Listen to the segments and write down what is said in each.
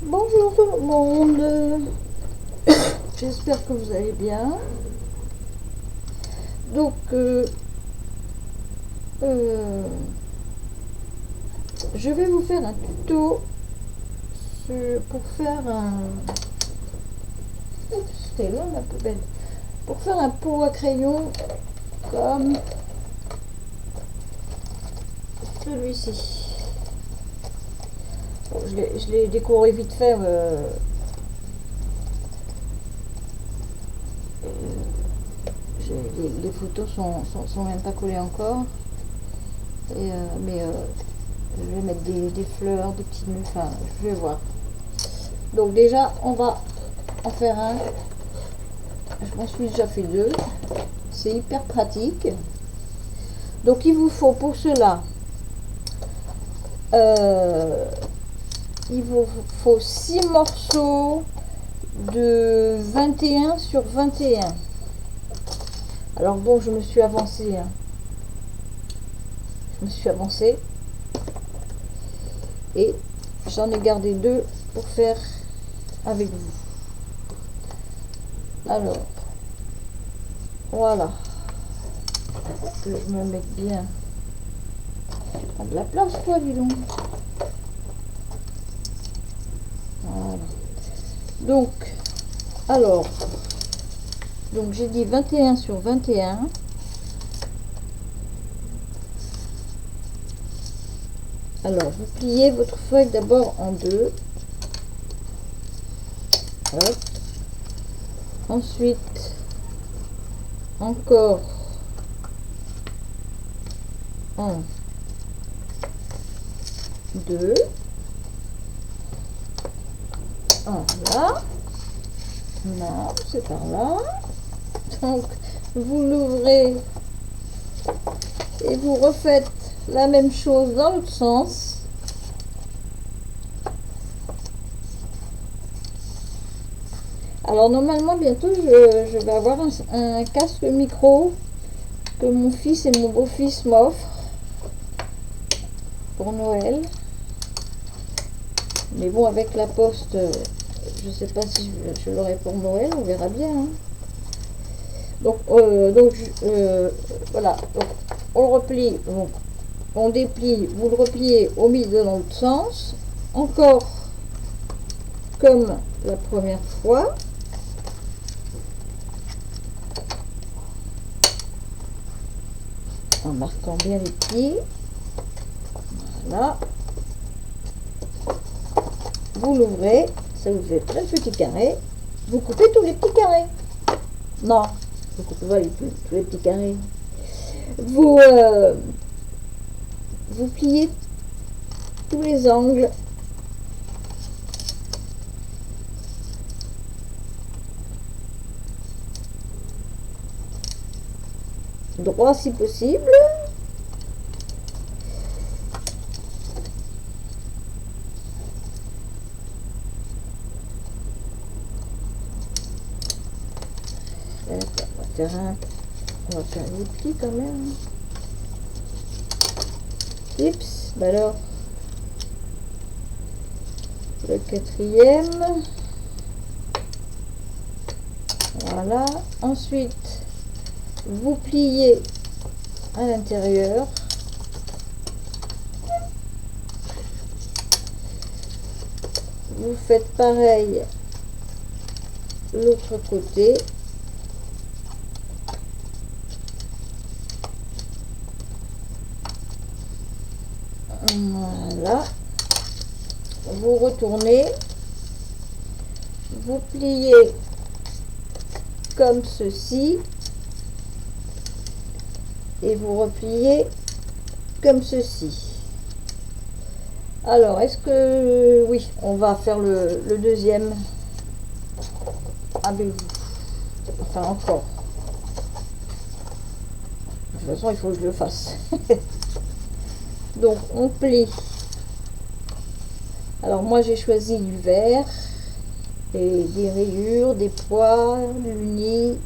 Bonjour tout le monde, j'espère que vous allez bien. Donc, je vais vous faire un tuto pour faire un... Oups, c'était loin la poubelle. Pour faire un pot à crayon comme celui-ci. Bon, je l'ai décoré vite fait. Les photos sont même pas collées encore. Mais je vais mettre des fleurs, des petits nœuds, enfin je vais voir. Donc déjà on va en faire un. Je m'en suis déjà fait deux. C'est hyper pratique. Donc il vous faut pour cela il vous faut 6 morceaux de 21 sur 21. Alors bon, je me suis avancée. Hein. Je me suis avancée. Et j'en ai gardé deux pour faire avec vous. Alors, voilà. Que je me mette bien. Prends de la place, quoi, dis donc. Voilà. Donc, alors, donc j'ai dit 21 sur 21. Alors, vous pliez votre feuille d'abord en deux. Hop. Ensuite, encore en deux. Un là. Non, c'est par là. Donc, vous l'ouvrez et vous refaites la même chose dans l'autre sens. Alors normalement bientôt je vais avoir un casque micro que mon fils et mon beau-fils m'offrent pour Noël. Mais bon, avec la poste, je sais pas si je l'aurai pour Noël, on verra bien. Hein. Donc voilà, donc, on le replie, donc, on déplie, vous le repliez au milieu de l'autre sens, encore comme la première fois. En marquant bien les pieds. Voilà. Vous l'ouvrez, ça vous fait plein de petits carrés. Vous coupez tous les petits carrés. Non, vous coupez pas tous les petits carrés. Vous pliez tous les angles. Droit si possible. On va faire des plis quand même. Oups, bah alors le quatrième. Voilà. Ensuite, vous pliez à l'intérieur. Vous faites pareil l'autre côté. Voilà. Vous retournez. Vous pliez comme ceci. Et vous repliez comme ceci. Alors, est-ce que... Oui, on va faire le deuxième avec vous. Enfin, encore. De toute façon, il faut que je le fasse. Donc, on plie. Alors, moi, j'ai choisi du vert. Et des rayures, des poils, l'uni.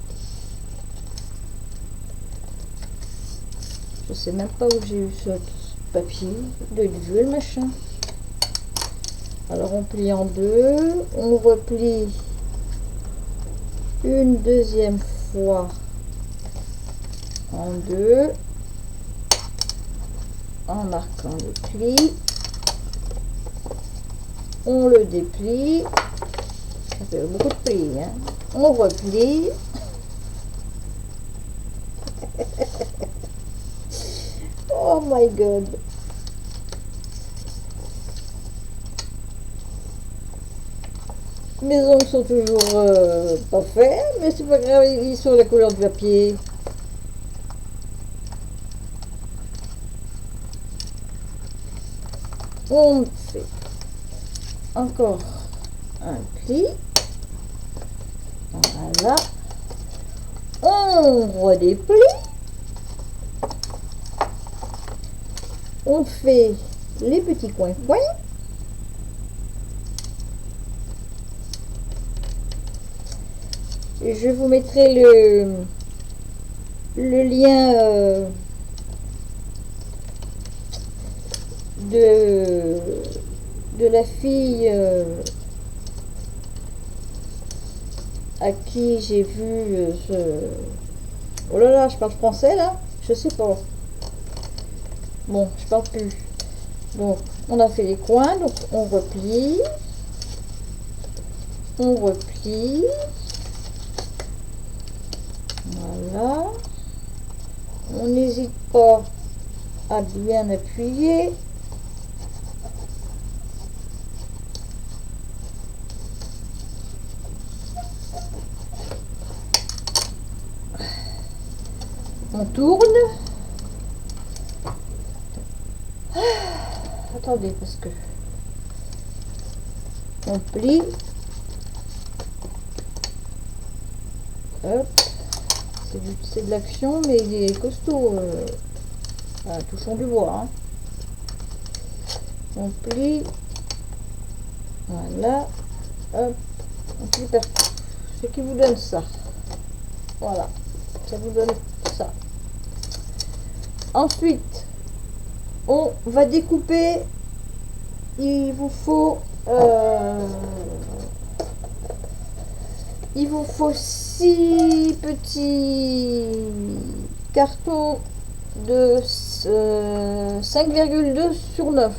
Je sais même pas où j'ai eu ce papier. De le machin. Alors on plie en deux, on replie une deuxième fois en deux en marquant le pli, on le déplie, ça fait beaucoup de plis, hein. On replie, oh my god, mes ongles sont toujours pas faits, mais c'est pas grave, ils sont la couleur du papier. On fait encore un pli, voilà, on redéplie, on fait les petits coins-coins, et je vous mettrai le lien de la fille à qui j'ai vu ce... Oh là là, je parle français là? Je sais pas. Bon, je parle plus. Donc, on a fait les coins, donc on replie. On replie. Voilà. On n'hésite pas à bien appuyer. On tourne. Attendez, parce que on plie. Hop. C'est de l'action, mais il est costaud. Touchons du bois. Hein. On plie. Voilà. Hop. On plie partout. Ce qui vous donne ça. Voilà. Ça vous donne ça. Ensuite, on va découper. Il vous faut 6 petits cartons de 5,2 sur 9.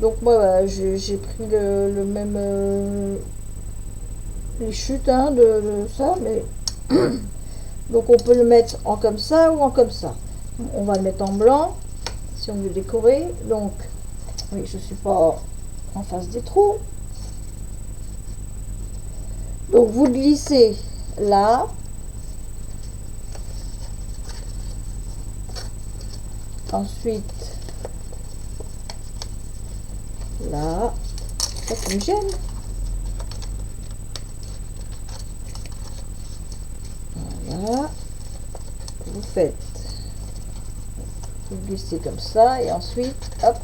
Donc moi j'ai pris le même les chutes hein, de ça, mais donc on peut le mettre en comme ça ou en comme ça. On va le mettre en blanc si on veut décorer. Donc oui, je suis pas en face des trous. Donc vous glissez là. Ensuite là. Ça me gêne. Voilà. Vous faites. Vous glissez comme ça et ensuite hop.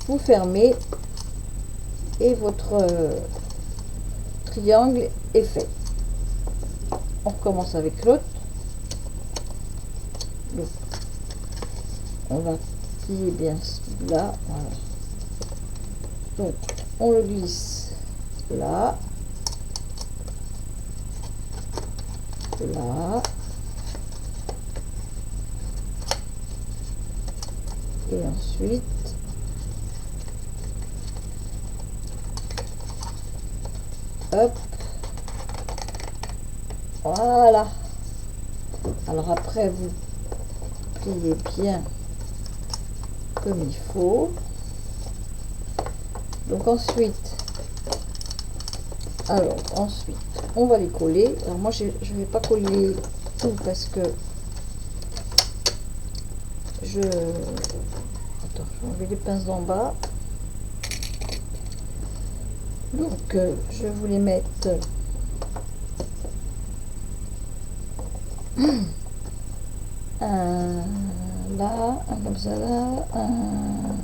Vous fermez et votre triangle est fait. On recommence avec l'autre. Donc, on va plier bien celui-là. Voilà. Donc, on le glisse là. Là. Et ensuite, hop, voilà. Alors après, vous pliez bien comme il faut. Donc ensuite, on va les coller. Alors moi, je vais pas coller tout parce que je vais enlever les pinces d'en bas. Donc je vais vous les mettre un là, un comme ça là, un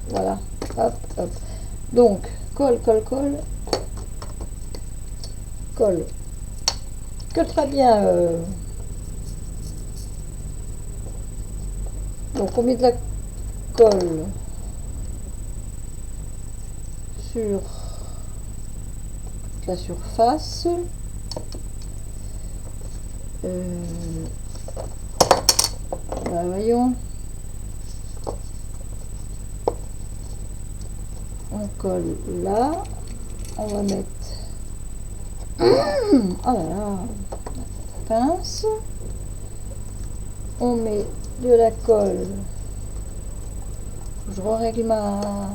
voilà, hop hop. Donc colle très bien. Donc on met de la colle sur la surface. Bah, voyons. On colle là. On va mettre oh là là, pince. On met de la colle. Je règle ma...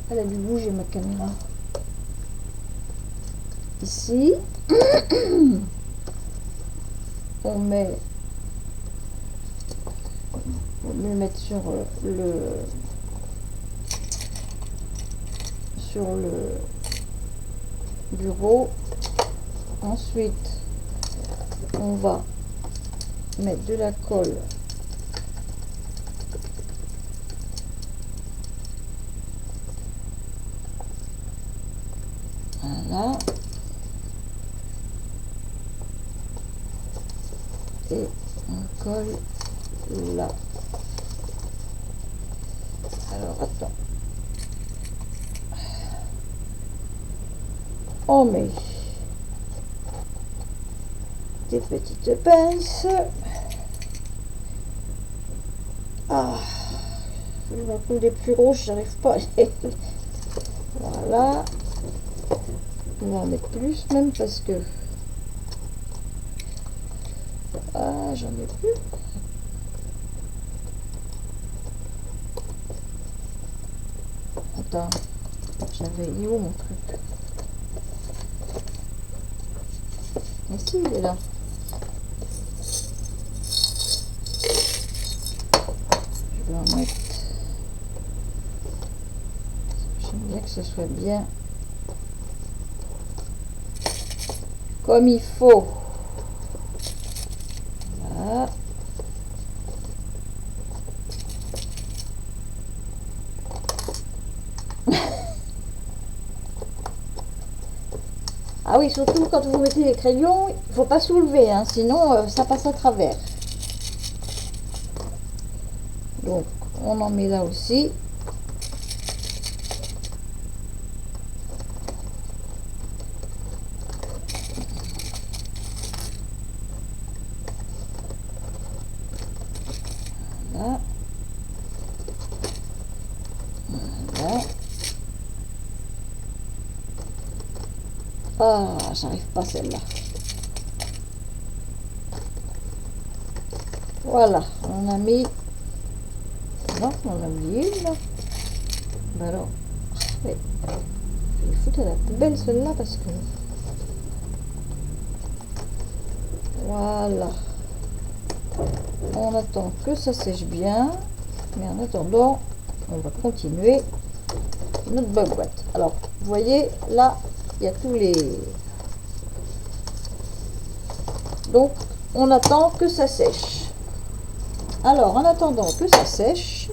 Elle a dû bouger ma caméra. Ici. On met... On va le mettre sur le bureau. Ensuite, on va mettre de la colle voilà, et on colle là. Alors attends, on met des petites pinces. Ah, je vais prendre des plus grosses, j'arrive pas à les... Voilà, on va en mettre plus même parce que ah, j'en ai plus. Attends, j'avais eu où mon truc? Mais si, il est là. Je vais en mettre. J'aime bien que ce soit bien comme il faut. Voilà. Ah oui, surtout quand vous mettez les crayons, il ne faut pas soulever, hein, sinon ça passe à travers. Donc, on en met là aussi. Voilà. Voilà. Ah, j'arrive pas celle-là. Voilà, on a mis... Non, on a mis une là. Ben alors, je vais foutre à la poubelle celle-là parce que... Voilà. On attend que ça sèche bien. Mais en attendant, on va continuer notre boîte. Alors, vous voyez, là, il y a tous les... Donc, on attend que ça sèche. Alors, en attendant que ça sèche,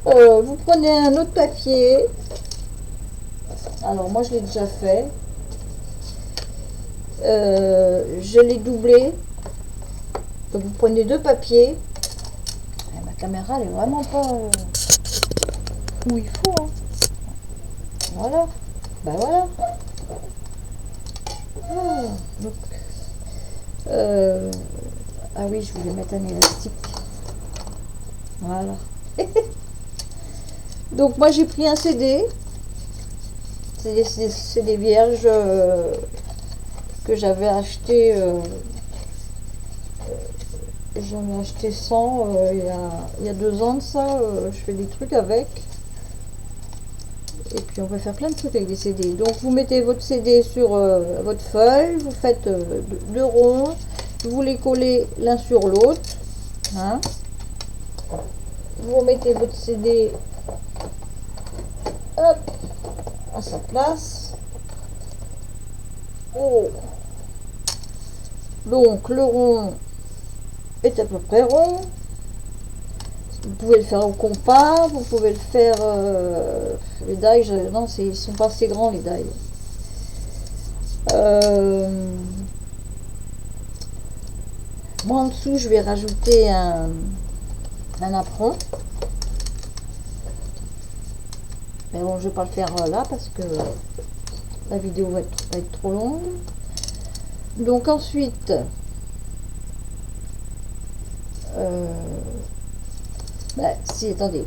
vous prenez un autre papier. Alors, moi, je l'ai déjà fait. Je l'ai doublé. Donc, vous prenez deux papiers. Et ma caméra, elle est vraiment pas où il faut. Hein. Voilà. Ben voilà. Ah, donc, ah oui, je voulais mettre un élastique. Voilà. Donc moi j'ai pris un CD. C'est des vierges que j'avais acheté. J'en ai acheté 100 il y a 2 ans de ça. Je fais des trucs avec. Et puis on peut faire plein de trucs avec des CD. Donc vous mettez votre CD sur votre feuille, vous faites deux ronds, vous les collez l'un sur l'autre. Hein. Vous remettez votre CD hop, à sa place. Oh. Donc le rond est à peu près rond. Vous pouvez le faire au compas, vous pouvez le faire... les die, non, ils sont pas assez grands les die. Moi en dessous, je vais rajouter un apron. Mais bon, je vais pas le faire là parce que la vidéo va être trop longue. Donc ensuite, si, attendez,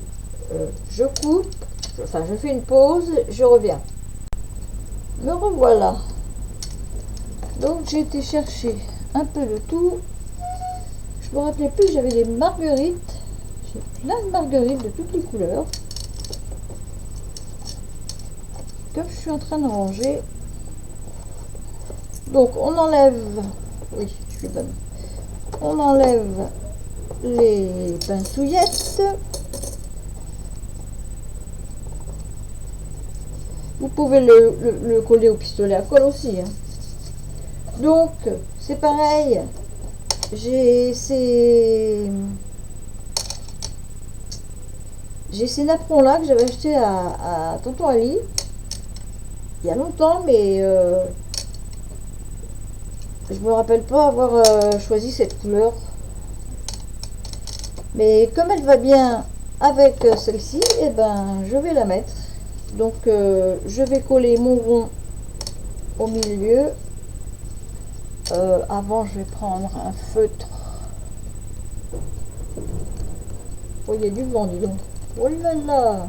je coupe, enfin je fais une pause, je reviens. Me revoilà. Donc j'ai été chercher un peu de tout. Je me rappelais plus, j'avais des marguerites. J'ai plein de marguerites de toutes les couleurs. Comme je suis en train de ranger. Donc on enlève, oui, je suis bonne. On enlève les pincouillettes. Vous pouvez le coller au pistolet à colle aussi. Hein. Donc c'est pareil. J'ai ces napperons là que j'avais acheté à Tonton Ali il y a longtemps, mais je me rappelle pas avoir choisi cette couleur. Mais comme elle va bien avec celle-ci, et ben je vais la mettre. Donc je vais coller mon rond au milieu. Avant, je vais prendre un feutre. Oh, il y a du vent, dis donc. Oh là là.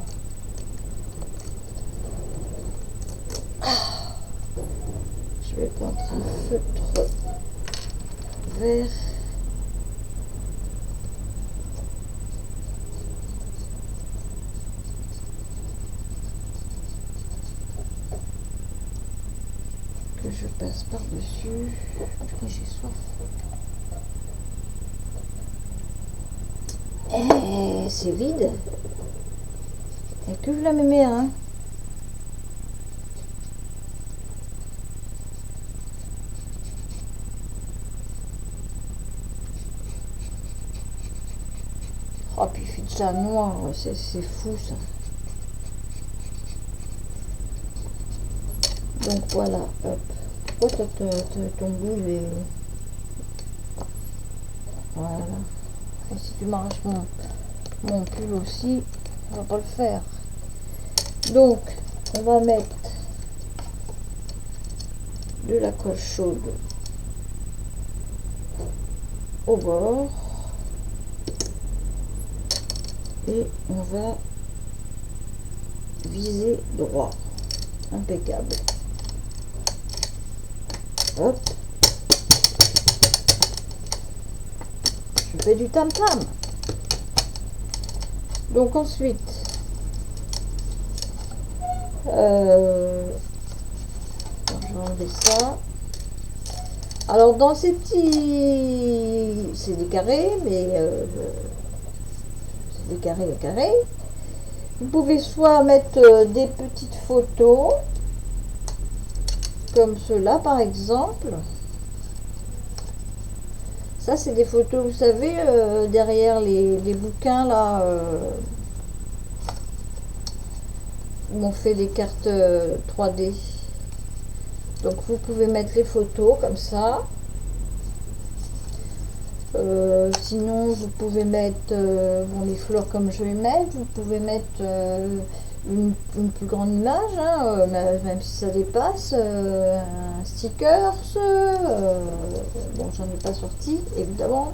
Je vais prendre un feutre vert. Que je passe par-dessus. Putain, j'ai soif. Eh, c'est vide. Et que je la mets, hein. Oh, puis il fait de ça noir. C'est fou, ça. Donc voilà, hop. Pourquoi ton bout, il est... Voilà. Et si tu m'arraches mon pull aussi, on va pas le faire. Donc, on va mettre de la colle chaude au bord. Et on va viser droit. Impeccable. Hop. Je fais du tam-tam. Donc ensuite, je vais enlever ça. Alors dans ces petits, c'est des carrés, mais c'est des carrés. Vous pouvez soit mettre des petites photos, comme cela par exemple. Ça, c'est des photos, vous savez, derrière les bouquins, là, où on fait des cartes 3D. Donc, vous pouvez mettre les photos comme ça. Sinon, vous pouvez mettre bon, les fleurs comme je vais mettre. Vous pouvez mettre une plus grande image, hein, même si ça dépasse. Un sticker. Bon, j'en ai pas sorti, évidemment.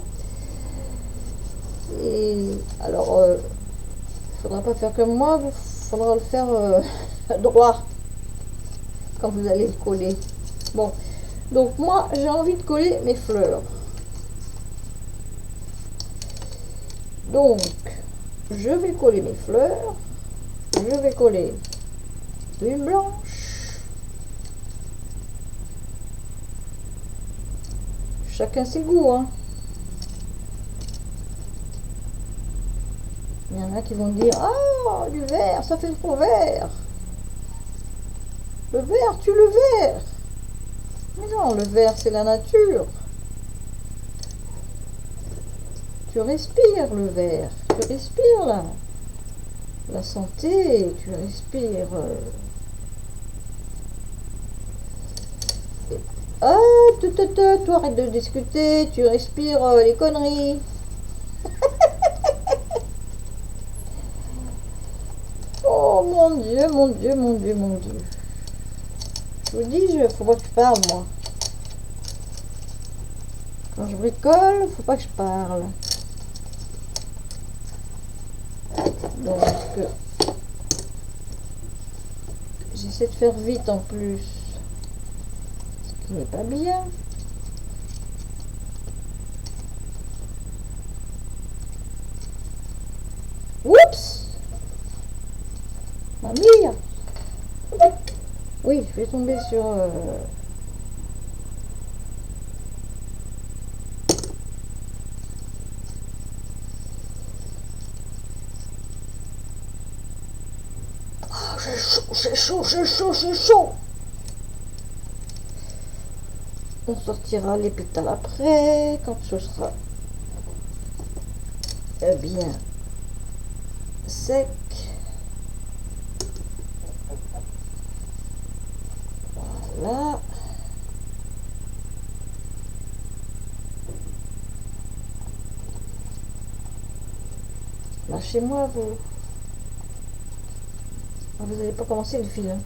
Et alors, il faudra pas faire comme moi. Il faudra le faire droit quand vous allez le coller. Bon, donc moi, j'ai envie de coller mes fleurs. Donc, je vais coller mes fleurs. Je vais coller une blanche. Chacun ses goûts, hein. Il y en a qui vont dire, ah, du vert, ça fait trop vert. Le vert, tue le vert. Mais non, le vert, c'est la nature. Tu respires le vert. Tu respires là. La santé, tu respires. Ah, toi, arrête de discuter, tu respires les conneries. Oh, Oh mon Dieu, mon Dieu, mon Dieu, mon Dieu. Je vous dis, faut pas que je parle, moi. Quand je bricole, faut pas que je parle. Donc, j'essaie de faire vite en plus. Ce qui n'est pas bien. Oups! Mamie! Oui, je vais tomber sur... Oh, j'ai chaud, j'ai chaud, j'ai chaud, j'ai chaud! On sortira les pétales après, quand ce sera bien sec. Voilà. Lâchez-moi, vous. Ah, vous n'avez pas commencé le fil. Hein.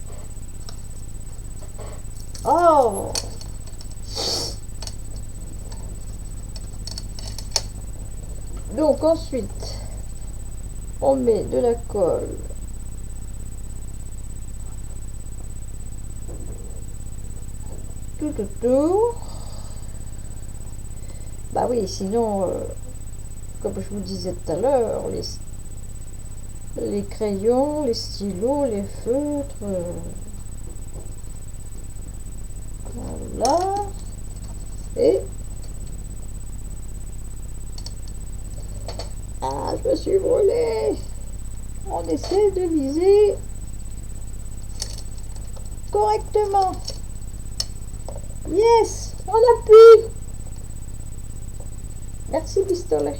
Oh! Donc ensuite, on met de la colle. Tout autour. Bah oui, sinon, comme je vous disais tout à l'heure, les crayons, les stylos, les feutres. Voilà. Et... Ah, je me suis brûlée. On essaie de viser correctement. Yes, on appuie. Merci pistolet.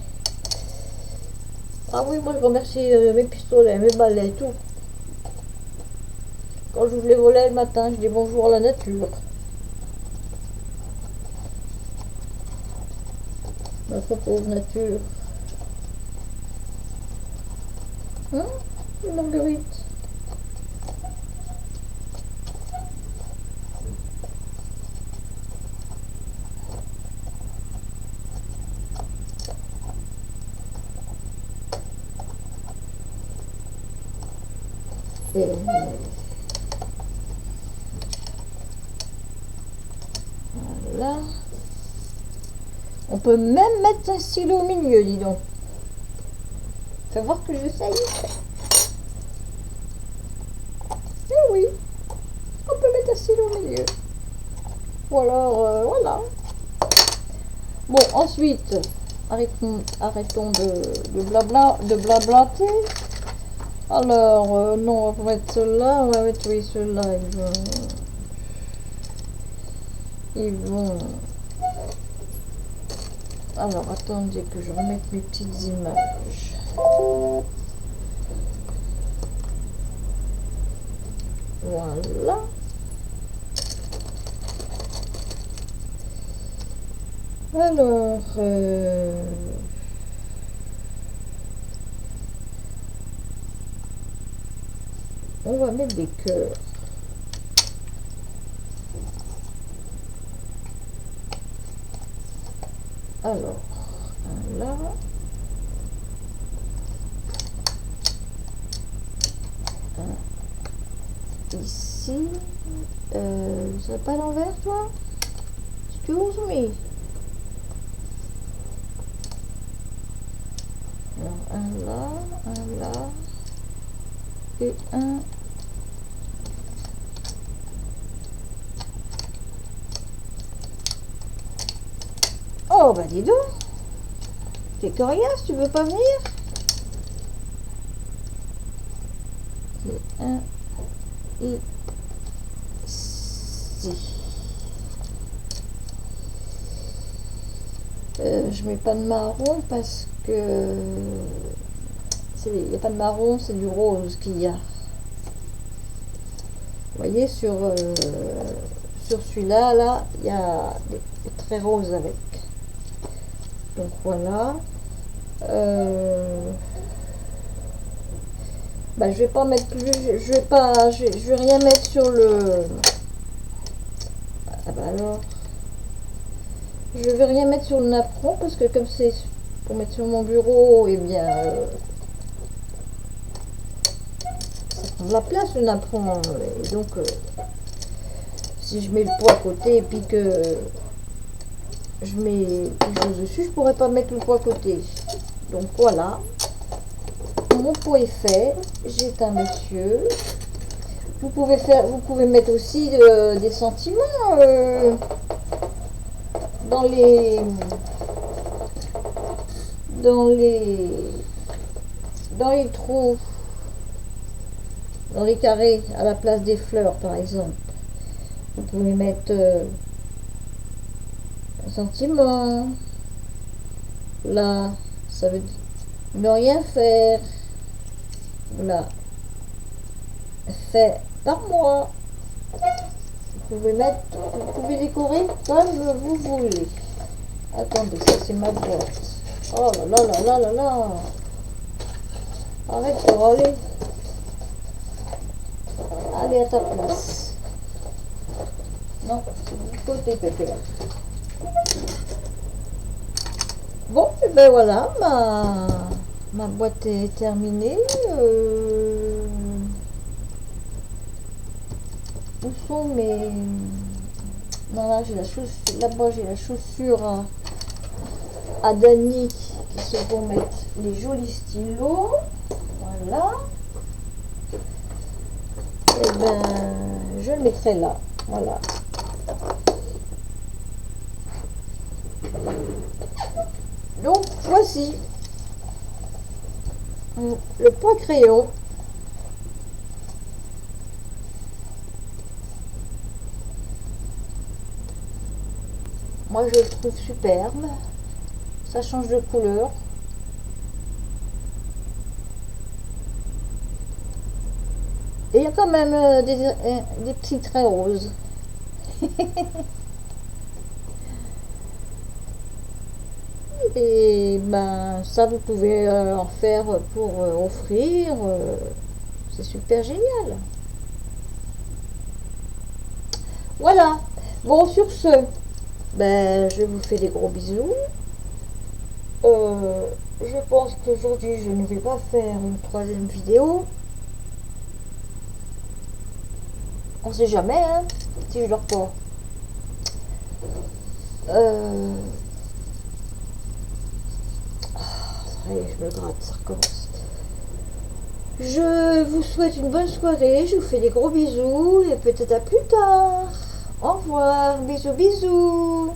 Ah oui, moi je remercie mes pistolets, mes balais, tout. Quand j'ouvre les volets le matin, je dis bonjour à la nature. Notre pauvre nature. Hein, Marguerite? Et voilà. On peut même mettre un stylo au milieu, dis donc. Fais voir que je sais. Eh oui, on peut mettre un stylo au milieu. Ou alors, voilà. Bon, ensuite, arrêtons de blablater. Alors, non, on va mettre ceux-là. On va mettre, oui, ceux-là. Ils vont... Alors, attendez que je remette mes petites images. Voilà. Alors, on va mettre des cœurs. Alors, un là. Un ici. Tu serais pas à l'envers, toi? Excuse me. Alors, un là, et un... Oh, bah dis donc. T'es coriace, tu veux pas venir? Et un ici. Je mets pas de marron parce que il n'y a pas de marron, c'est du rose qu'il y a. Vous voyez, sur celui-là, là, il y a des traits roses avec. Donc voilà. bah, je vais pas mettre plus, je vais pas, je vais rien mettre sur le. Ah bah alors, je vais rien mettre sur le napperon parce que comme c'est pour mettre sur mon bureau, et bien, ça prend de la place le napperon. Et donc, si je mets le pot à côté et puis que je mets quelque chose dessus, je pourrais pas mettre le pot à côté. Donc voilà, mon pot est fait. J'éteins monsieur. Vous pouvez mettre aussi des sentiments dans les dans les dans les trous, dans les carrés à la place des fleurs par exemple. Vous pouvez mettre un sentiment. Là, ça veut dire ne rien faire. Là, fait par moi. Vous pouvez décorer comme vous voulez. Attendez, ça c'est ma boîte. Oh là là là là là là. Arrête de râler. Allez à ta place. Non, c'est du côté pépé. Bon, et ben voilà, ma boîte est terminée. Où sont mes... Non, là, j'ai la chaussure. Là-bas, j'ai la chaussure à Dani qui se vont mettre les jolis stylos. Voilà. Et ben, je le mettrai là. Voilà. Donc, voici le pot crayon. Moi, je le trouve superbe. Ça change de couleur. Et il y a quand même des petits traits roses. Et ben ça vous pouvez en faire pour offrir. C'est super génial. Voilà. Bon, sur ce, ben je vous fais des gros bisous. Je pense qu'aujourd'hui je ne vais pas faire une troisième vidéo. On sait jamais, hein, si je dors pas. Je me gratte, ça recommence. Je vous souhaite une bonne soirée, je vous fais des gros bisous et peut-être à plus tard. Au revoir, bisous bisous.